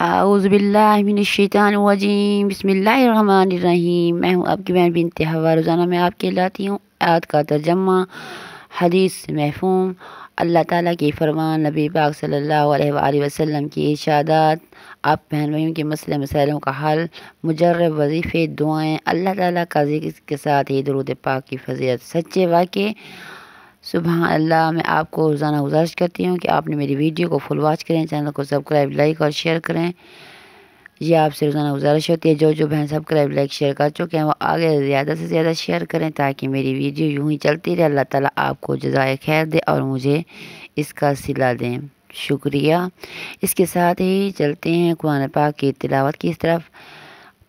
औज़ुबिल्लाहिमिनश्शैतानिर्रजीम बिस्मिल्लाहिर्रहमानिर्रहीम। मैं हूँ आपकी बहन बिनते हवा। रोज़ाना मैं आपके लाती हूँ आयत का तर्जमा, हदीस से महफूम, अल्लाह ताला के फरमान, नबी पाक सल्लल्लाहु अलैहि वसल्लम की इरशादात, आप बहन भाइयों के मसले मसाइलों का हल, मुजर्रब वजीफ़े, दुआएँ, अल्लाह ताला का ज़िक्र के साथ ही दुरूद पाक की फजीलत, सच्चे वाक़े। सुबह अल्लाह। मैं आपको रोज़ाना गुजारिश करती हूँ कि आपने मेरी वीडियो को फुल वॉच करें, चैनल को सब्सक्राइब, लाइक और शेयर करें। ये आपसे रोज़ाना गुजारिश होती है। जो बहन सब्सक्राइब, लाइक, शेयर कर चुके हैं वो आगे ज़्यादा से ज़्यादा शेयर करें ताकि मेरी वीडियो यूँ ही चलती रहे। अल्लाह ताला आपको जज़ाए खैर दे और मुझे इसका सिला दें। शुक्रिया। इसके साथ ही चलते हैं कुरान पाक की तिलावत की तरफ।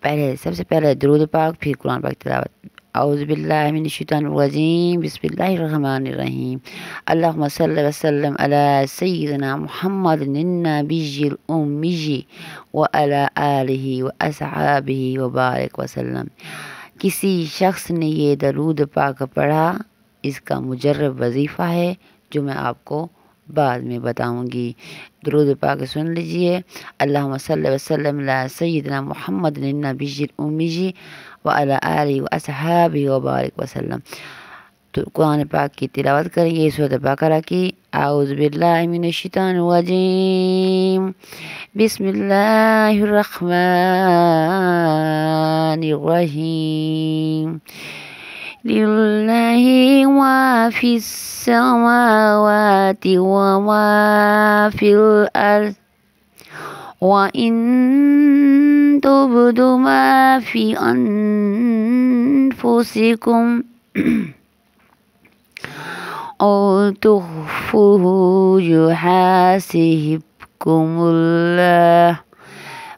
सबसे पहले दुरूद पाक, फिर कुरान पाक की तिलावत। औज़ुबिल्लाहिमिनश्शैतानिर्रजीम बिस्मिल्लाहिर्रहमानिर्रहीम। अल्लाहुम्मा सल्लि वसल्लिम अला सय्यिदिना मुहम्मदिन नबिय्यिल उम्मी व अला आलिहि व अस्हाबिहि व बारिक वसल्लम। किसी शख्स ने ये दरूद पाक पढ़ा, इसका मुजर्रब वजीफ़ा है जो मैं आपको बाद में बताऊंगी। दुरूद पाक सुन लीजिए। अल्लाहुम्मा सल्लि वसल्लिम अला सय्यिदिना मुहम्मदिन नबिय्यिल उम्मी व अला आलिहि व अस्हाबिहि व बारिक वसल्लम। तो कुरान पाक की तिलावत करेंगे सूरह बकरा की। औज़ु बिल्लाहि मिनश्शैतानिर्रजीम बिस्मिल्लाहिर्रहमानिर्रहीम। लिल्लाहि मा फिस समावाति व मा फिल अर्ज़ व इन तुब्दु मा फी अनफुसिकुम औ तुख्फूहु युहासिबकुमुल्लाह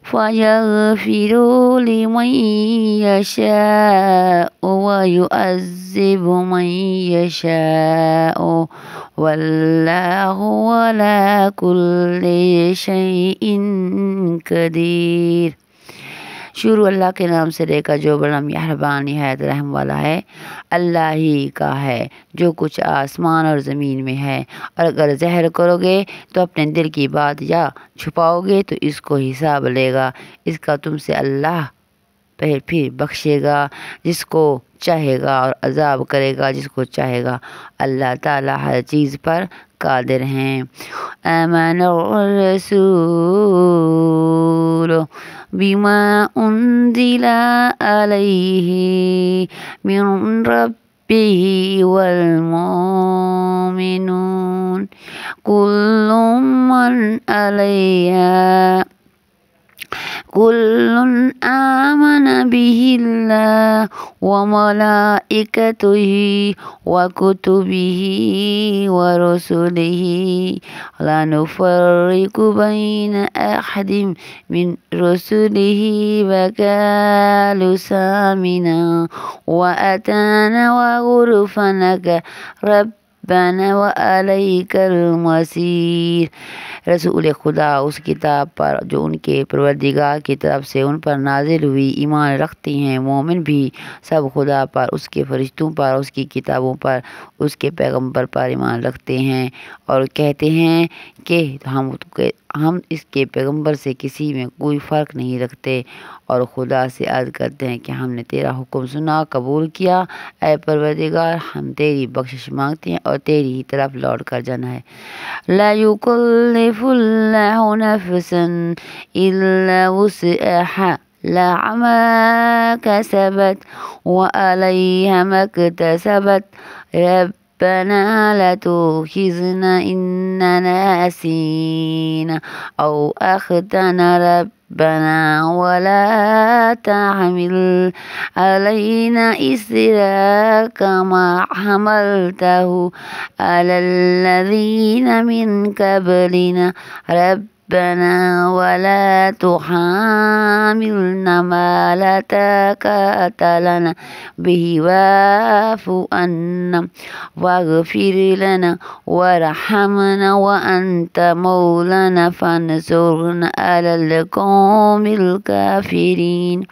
फयग़फिरु लिमन यशाअ व युअज़्ज़िबु मन यशाअ वल्लाहु अला कुल्लि शैइन क़दीर। शुरू अल्लाह के नाम से लेकर जो बड़ा मेहरबान निहायत रहम वाला है। अल्लाह ही का है जो कुछ आसमान और ज़मीन में है। और अगर ज़हर करोगे तो अपने दिल की बात या छुपाओगे तो इसको हिसाब लेगा। इसका तुमसे अल्लाह फिर बख्शेगा जिसको चाहेगा और अजाब करेगा जिसको चाहेगा। अल्लाह ताला हर चीज़ पर कादिर हैं। आमनर रसूल बिमा उन्ज़िला अलैहि मिन रब्बिही वल मोमिनून कुल्लुम मन अलैहा कुल्लुन आमन बिहिल्लाह व मलाइकतिही व कुतुबिही व रुसुलिही ला नुफ़र्रिक़ु बैन अहदिम मिन रुसुलिही व क़ालू सामिना व अताना व ग़ुफ़रानक रब्बना व अलैकल मसीर। रसूल खुदा उस किताब पर जो उनके परवरदिगार की तरफ से उन पर नाजिल हुई ईमान रखती हैं। मोमिन भी सब खुदा पर, उसके फरिश्तों पर, उसकी किताबों पर, उसके पैगंबर पर ईमान रखते हैं और कहते हैं कि हम इसके पैगंबर से किसी में कोई फ़र्क नहीं रखते और खुदा से अर्ज़ करते हैं कि हमने तेरा हुक्म सुना, कबूल किया। ऐ परवरदिगार, हम तेरी बख्शिश मांगते हैं और तेरी ही तरफ लौट कर जाना है। ला युकल्लिफुल्लाहु नफ़्सन इल्ला वुस्अहा लहा मा कसबत व अलैहा मक्तसबत रब्बना ला तुअख़िज़ना इन नसीना औ अख़्तअना रब्बना वला तहमिल अलैना इस्रा कमा हमलतहु अलल्लज़ीना मिन क़ब्लिना रब्बना वला तुहम्मिलना मा ला ताक़ता लना बिही वाफ़ु अन्ना वग़फ़िर लना वरहमना व अन्त मौलाना फ़ंसुरना अलल क़ौमिल काफ़िरीन।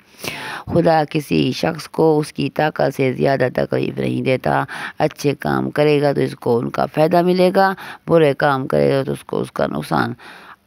खुदा किसी शख्स को उसकी ताकत से ज़्यादा तकलीफ़ नहीं देता। अच्छे काम करेगा तो इसको उनका फ़ायदा मिलेगा, बुरे काम करेगा तो उसको उसका नुकसान।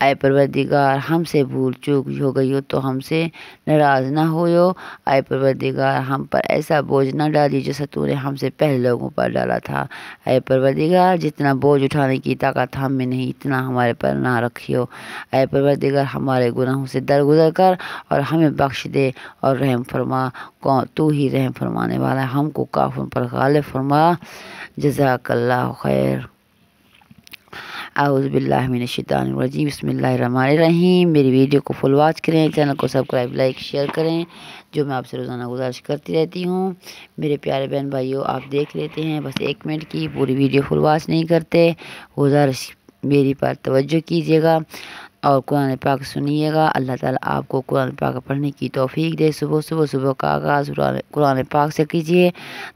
आए परवरदिगार हमसे भूल चूक हो गई हो तो हमसे नाराज़ ना होयो। आए परवरदिगार हम पर ऐसा बोझ ना डालिए जैसा तूने हमसे पहले लोगों पर डाला था। आए परवरदिगार जितना बोझ उठाने की ताकत हम में नहीं इतना हमारे पर ना रखियो। आए परवरदिगार हमारे गुनाहों से दरगुजर कर और हमें बख्श दे और रहम फरमा। कौन तू ही रहम फरमाने वाला है, हमको काफिरों पर गालिब फरमा। जज़ाकल्लाहु खैर। औज़ुबिल्लाहिमिनश्शैतानिर्रजीम बिस्मिल्लाहिर्रहमानिर्रहीम। मेरी वीडियो को फुल वॉच करें, चैनल को सब्सक्राइब लाइक शेयर करें, जो मैं आपसे रोज़ाना गुजारिश करती रहती हूँ। मेरे प्यारे बहन भाइयों, आप देख लेते हैं बस 1 मिनट की पूरी वीडियो फुल वॉच नहीं करते। गुजारिश मेरी पर तवज्जो कीजिएगा और कुरान पाक सुनिएगा। अल्लाह ताला आपको कुरान पाक पढ़ने की तौफीक दे। सुबह का आगाज़ कुरान पाक से कीजिए।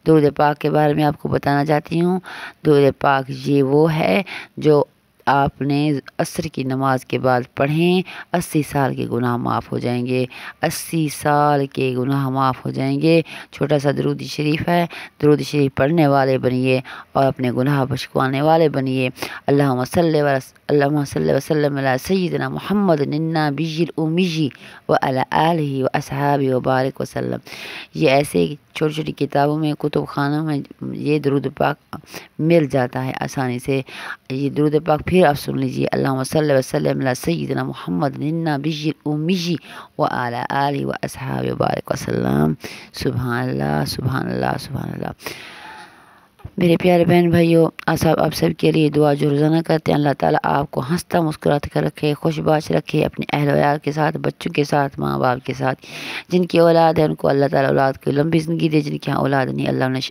दुरूद पाक के बारे में आपको बताना चाहती हूँ। दुरूद पाक ये वो है जो आपने असर की नमाज के बाद पढ़ें, 80 साल के गुनाह माफ़ हो जाएंगे। 80 साल के गुनाह माफ़ हो जाएंगे। छोटा सा दरूद शरीफ है, दरूद शरीफ पढ़ने वाले बनिए और अपने गुनाह बख्शवाने वाले बनिए। अल्लाहुम्मा सल्ली वसल्लम अला सय्यिदिना मुहम्मद नबिय्यिल उम्मी व अला आलिहि व अस्हाबिहि व बारिक वसल्लम। ये ऐसे छोटी छोटी किताबों में, कुतुब खानों में ये दरूद पाक मिल जाता है आसानी से। ये दरूद पाक फिर आप सुन लीजिए। अल्लाहुम्मा सल्ली वसल्लम अला सय्यिदिना मुहम्मद नबिय्यिल उम्मी व अला आलिहि व अस्हाबिहि व बारिक वसल्लम। सुभान अल्लाह, सुभान अल्लाह, सुभान अल्लाह। मेरे प्यारे बहन भाइयों, आप सब के लिए दुआ जो रोज़ाना करते हैं, अल्लाह ताला आपको हंसता मुस्कुराता कर रखे, खुशबाश रखे, अपने अहल वयाल के साथ, बच्चों के साथ, माँ बाप के साथ। जिनकी औलाद है उनको अल्लाह ताला औलाद को लंबी ज़िंदगी दे, जिनके यहाँ औलाद नहीं अल्लाह उन्हें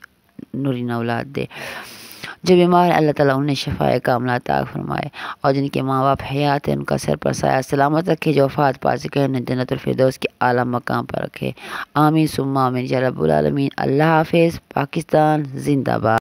नूरीना औलाद दे। जो बीमार है अल्लाह ताला उन्हें शफ़ाए कामिला अता फरमाए और जिनके माँ बाप हयात है उनका सर पर साया सलामत रखे। जो वफ़ात पा चुके हैं उन्हें जन्नतुल फिरदौस के आला मकाम पर रखे। आमीन सुम्मा आमीन या रब्बुल आलमीन। अल्लाह हाफ़िज़। पाकिस्तान जिंदाबाद।